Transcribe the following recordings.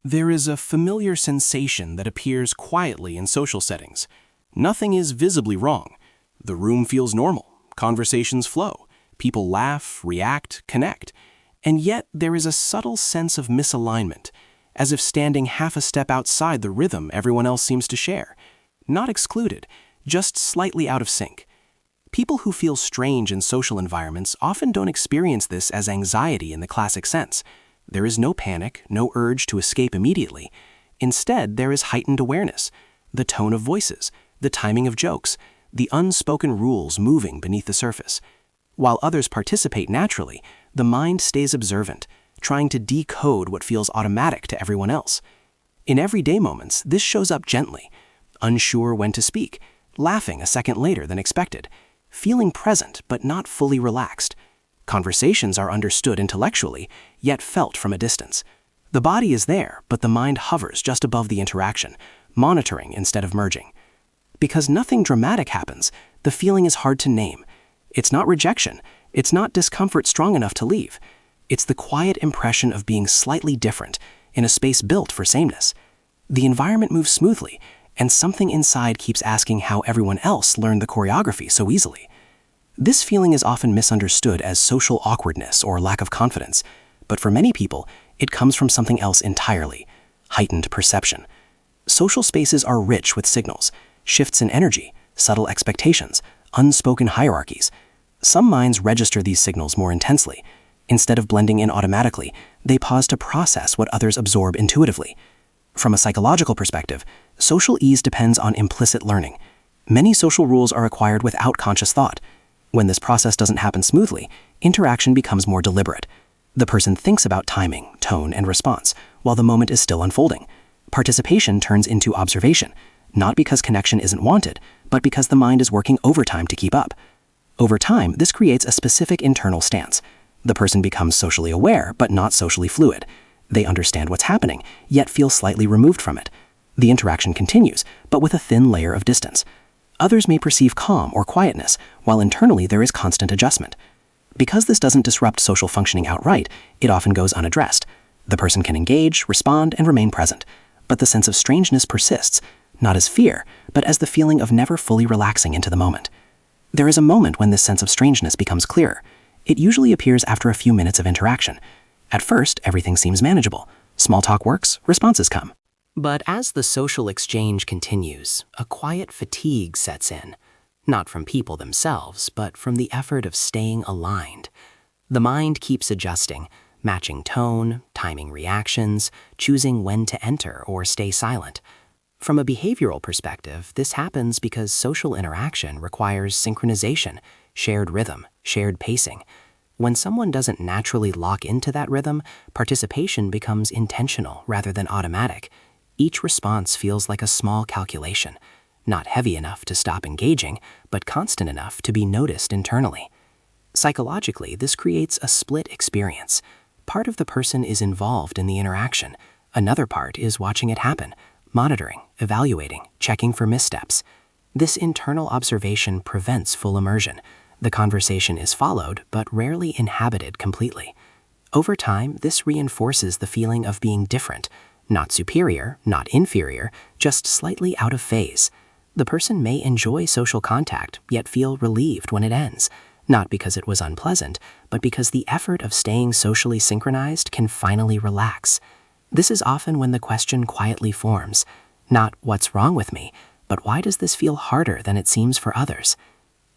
There is a familiar sensation that appears quietly in social settings. Nothing is visibly wrong. The room feels normal, conversations flow, people laugh, react, connect. And yet there is a subtle sense of misalignment, as if standing half a step outside the rhythm everyone else seems to share. Not excluded, just slightly out of sync. People who feel strange in social environments often don't experience this as anxiety in the classic sense. There is no panic, no urge to escape immediately. Instead, there is heightened awareness, the tone of voices, the timing of jokes, the unspoken rules moving beneath the surface. While others participate naturally, the mind stays observant, trying to decode what feels automatic to everyone else. In everyday moments, this shows up gently, unsure when to speak, laughing a second later than expected, feeling present but not fully relaxed. Conversations are understood intellectually, yet felt from a distance. The body is there, but the mind hovers just above the interaction, monitoring instead of merging. Because nothing dramatic happens, the feeling is hard to name. It's not rejection. It's not discomfort strong enough to leave. It's the quiet impression of being slightly different in a space built for sameness. The environment moves smoothly, and something inside keeps asking how everyone else learned the choreography so easily. This feeling is often misunderstood as social awkwardness or lack of confidence, but for many people, it comes from something else entirely: heightened perception. Social spaces are rich with signals, shifts in energy, subtle expectations, unspoken hierarchies. Some minds register these signals more intensely. Instead of blending in automatically, they pause to process what others absorb intuitively. From a psychological perspective, social ease depends on implicit learning. Many social rules are acquired without conscious thought. When this process doesn't happen smoothly, interaction becomes more deliberate. The person thinks about timing, tone, and response, while the moment is still unfolding. Participation turns into observation, not because connection isn't wanted, but because the mind is working overtime to keep up. Over time, this creates a specific internal stance. The person becomes socially aware, but not socially fluid. They understand what's happening, yet feel slightly removed from it. The interaction continues, but with a thin layer of distance. Others may perceive calm or quietness, while internally there is constant adjustment. Because this doesn't disrupt social functioning outright, it often goes unaddressed. The person can engage, respond, and remain present. But the sense of strangeness persists, not as fear, but as the feeling of never fully relaxing into the moment. There is a moment when this sense of strangeness becomes clearer. It usually appears after a few minutes of interaction. At first, everything seems manageable. Small talk works, responses come. But as the social exchange continues, a quiet fatigue sets in, not from people themselves, but from the effort of staying aligned. The mind keeps adjusting, matching tone, timing reactions, choosing when to enter or stay silent. From a behavioral perspective, this happens because social interaction requires synchronization, shared rhythm, shared pacing. When someone doesn't naturally lock into that rhythm, participation becomes intentional rather than automatic. Each response feels like a small calculation, not heavy enough to stop engaging, but constant enough to be noticed internally. Psychologically, this creates a split experience. Part of the person is involved in the interaction. Another part is watching it happen, monitoring, evaluating, checking for missteps. This internal observation prevents full immersion. The conversation is followed, but rarely inhabited completely. Over time, this reinforces the feeling of being different, not superior, not inferior, just slightly out of phase. The person may enjoy social contact, yet feel relieved when it ends, not because it was unpleasant, but because the effort of staying socially synchronized can finally relax. This is often when the question quietly forms, not "what's wrong with me?" but "why does this feel harder than it seems for others?"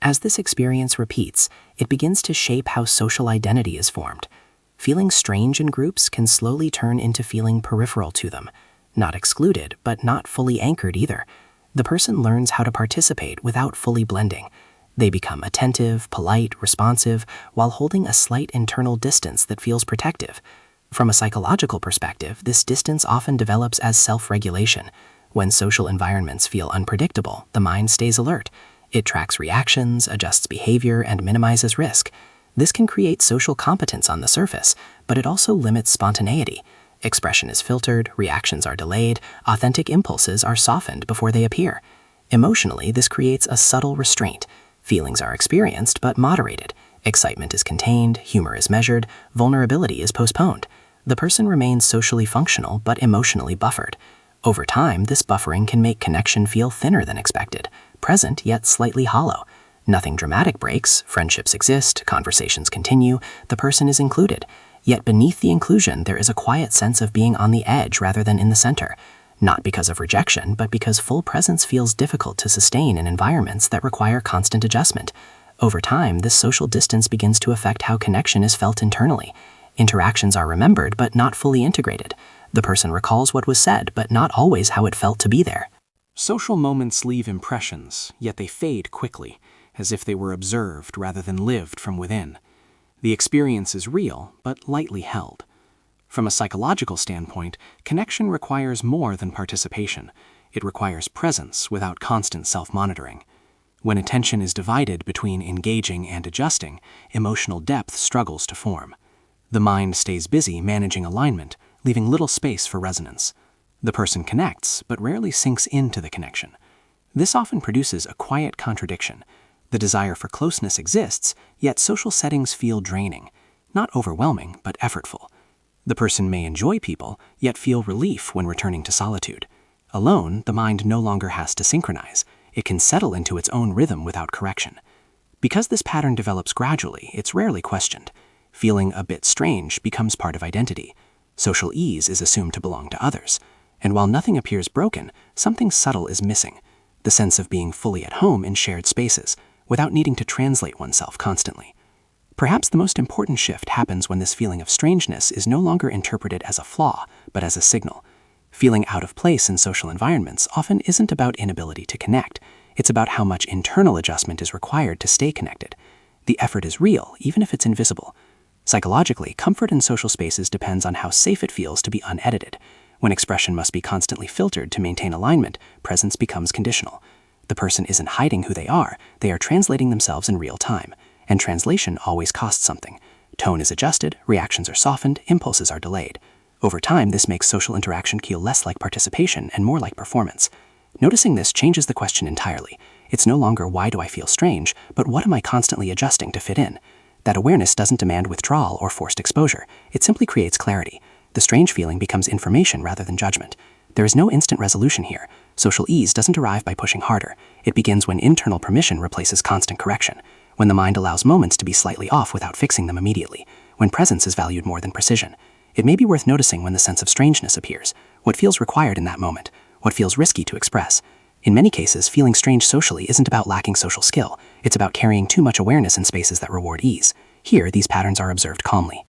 As this experience repeats, it begins to shape how social identity is formed. Feeling strange in groups can slowly turn into feeling peripheral to them, not excluded, but not fully anchored either. The person learns how to participate without fully blending. They become attentive, polite, responsive, while holding a slight internal distance that feels protective. From a psychological perspective, this distance often develops as self-regulation. When social environments feel unpredictable, the mind stays alert. It tracks reactions, adjusts behavior, and minimizes risk. This can create social competence on the surface, but it also limits spontaneity. Expression is filtered, reactions are delayed, authentic impulses are softened before they appear. Emotionally, this creates a subtle restraint. Feelings are experienced but moderated. Excitement is contained, humor is measured, vulnerability is postponed. the person remains socially functional but emotionally buffered. Over time, this buffering can make connection feel thinner than expected, present yet slightly hollow. Nothing dramatic breaks, friendships exist, conversations continue, the person is included. Yet beneath the inclusion, there is a quiet sense of being on the edge rather than in the center. Not because of rejection, but because full presence feels difficult to sustain in environments that require constant adjustment. Over time, this social distance begins to affect how connection is felt internally. Interactions are remembered but not fully integrated. The person recalls what was said, but not always how it felt to be there. Social moments leave impressions, yet they fade quickly, as if they were observed rather than lived from within. The experience is real, but lightly held. From a psychological standpoint, connection requires more than participation. It requires presence without constant self-monitoring. When attention is divided between engaging and adjusting, emotional depth struggles to form. The mind stays busy managing alignment, leaving little space for resonance. The person connects, but rarely sinks into the connection. This often produces a quiet contradiction. The desire for closeness exists, yet social settings feel draining, not overwhelming, but effortful. The person may enjoy people, yet feel relief when returning to solitude. Alone, the mind no longer has to synchronize. It can settle into its own rhythm without correction. Because this pattern develops gradually, it's rarely questioned. Feeling a bit strange becomes part of identity. Social ease is assumed to belong to others. And while nothing appears broken, something subtle is missing. The sense of being fully at home in shared spaces, without needing to translate oneself constantly. Perhaps the most important shift happens when this feeling of strangeness is no longer interpreted as a flaw, but as a signal. Feeling out of place in social environments often isn't about inability to connect. It's about how much internal adjustment is required to stay connected. The effort is real, even if it's invisible. Psychologically, comfort in social spaces depends on how safe it feels to be unedited. When expression must be constantly filtered to maintain alignment, presence becomes conditional. The person isn't hiding who they are translating themselves in real time. And translation always costs something. Tone is adjusted, reactions are softened, impulses are delayed. Over time, this makes social interaction feel less like participation and more like performance. Noticing this changes the question entirely. It's no longer why do I feel strange, but what am I constantly adjusting to fit in? That awareness doesn't demand withdrawal or forced exposure. It simply creates clarity. The strange feeling becomes information rather than judgment. There is no instant resolution here. Social ease doesn't arrive by pushing harder. It begins when internal permission replaces constant correction, when the mind allows moments to be slightly off without fixing them immediately, when presence is valued more than precision. It may be worth noticing when the sense of strangeness appears, what feels required in that moment, what feels risky to express. In many cases, feeling strange socially isn't about lacking social skill. It's about carrying too much awareness in spaces that reward ease. Here, these patterns are observed calmly.